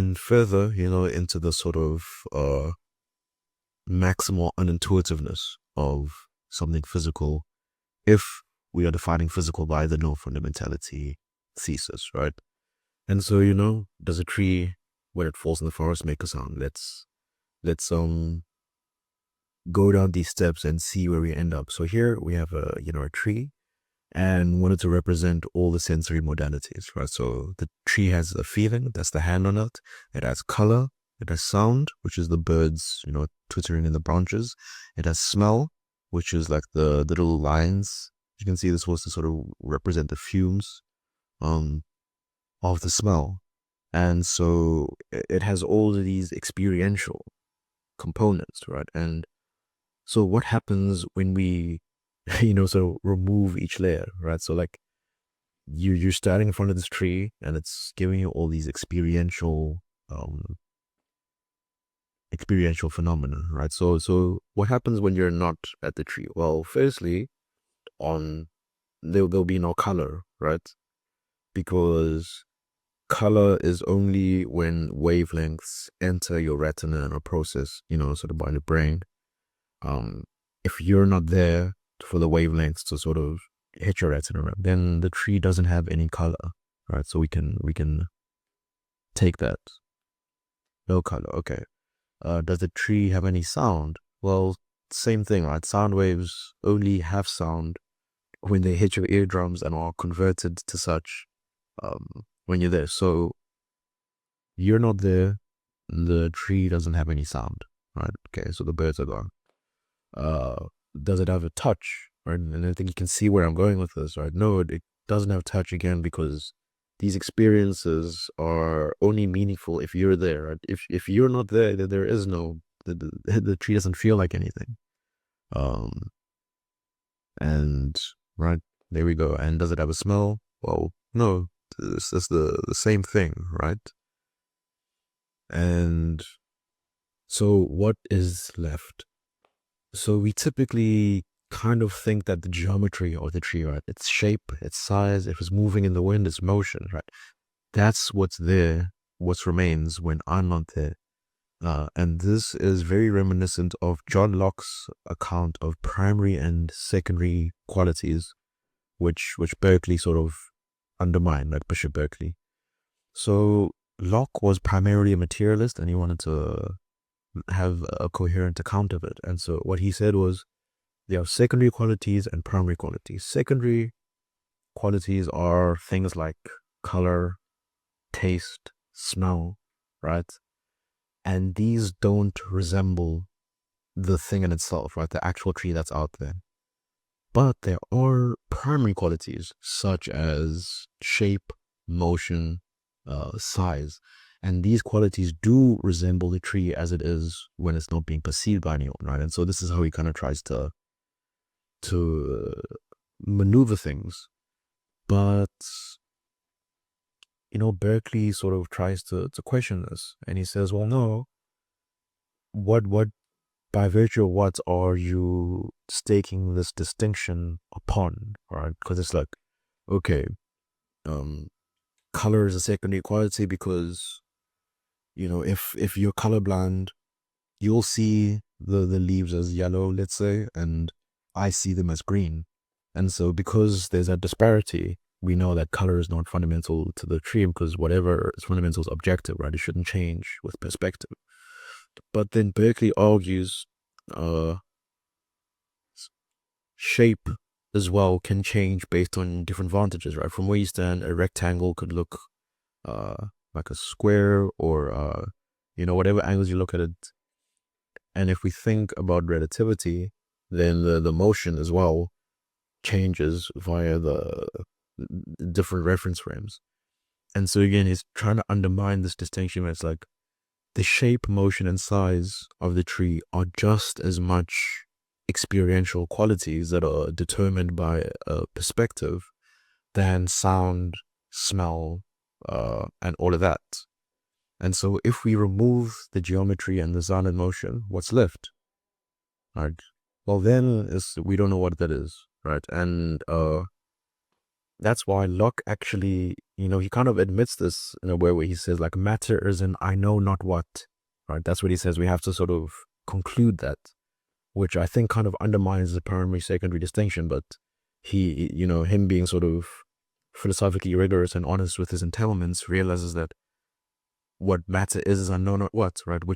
And further, into the sort of maximal unintuitiveness of something physical, if we are defining physical by the no fundamentality thesis, right? And so, does a tree when it falls in the forest make a sound? Let's go down these steps and see where we end up. So here we have a tree, and wanted to represent all the sensory modalities, right? So the tree has a feeling, that's the hand on it. It has color, it has sound, which is the birds, twittering in the branches. It has smell, which is like the little lines. You can see this was to sort of represent the fumes um of the smell. And so it has all of these experiential components, right? And so what happens when we, so remove each layer, right? So like you're standing in front of this tree and it's giving you all these um experiential phenomena, right? So what happens when you're not at the tree? Well, firstly, on there'll be no color, right? Because color is only when wavelengths enter your retina and are processed, sort of by the brain. Um, if you're not there for the wavelengths to sort of hit your retina, right, then the tree doesn't have any color, right? So we can take that. No color, okay. Does the tree have any sound? Well, same thing, right? Sound waves only have sound when they hit your eardrums and are converted to such when you're there. So you're not there, the tree doesn't have any sound, right? Okay, so the birds are gone. Does it have a touch? Right? And I think you can see where I'm going with this, right? No, it doesn't have touch again because these experiences are only meaningful if you're there. Right? If you're not there, then there is no the tree doesn't feel like anything. Um, and right there we go. And does it have a smell? Well, no. This is the same thing, right? And so what is left? So we typically kind of think that the geometry of the tree, right, its shape, its size, if it's moving in the wind, its motion, right, that's what's there, what remains when I'm not there. And this is very reminiscent of John Locke's account of primary and secondary qualities, which Berkeley sort of undermined, like Bishop Berkeley. So Locke was primarily a materialist, and he wanted to have a coherent account of it. And so what he said was, there are secondary qualities and primary qualities. Secondary qualities are things like color, taste, smell, right? And these don't resemble the thing in itself, right? The actual tree that's out there. But there are primary qualities such as shape, motion, size. And these qualities do resemble the tree as it is when it's not being perceived by anyone, right? And so this is how he kind of tries to maneuver things. But Berkeley sort of tries to question this, and he says, well, no, what by virtue of what are you staking this distinction upon, right? Because it's like, okay, color is a secondary quality because if you're colorblind, you'll see the leaves as yellow, let's say, and I see them as green. And so because there's a disparity, we know that color is not fundamental to the tree because whatever is fundamental is objective, right? It shouldn't change with perspective. But then Berkeley argues shape as well can change based on different vantages, right? From where you stand, a rectangle could look like a square or, whatever angles you look at it. And if we think about relativity, then the motion as well changes via the different reference frames. And so again, he's trying to undermine this distinction where it's like the shape, motion, and size of the tree are just as much experiential qualities that are determined by a perspective than sound, smell, and all of that. And so if we remove the geometry and the sound and motion, what's left? Right? Well, then we don't know what that is, right? And that's why Locke actually, he kind of admits this in a way where he says, like, matter is an I know not what, right? That's what he says. We have to sort of conclude that, which I think kind of undermines the primary secondary distinction. But him being sort of philosophically rigorous and honest with his entailments, realizes that what matter is I know not what, right? Which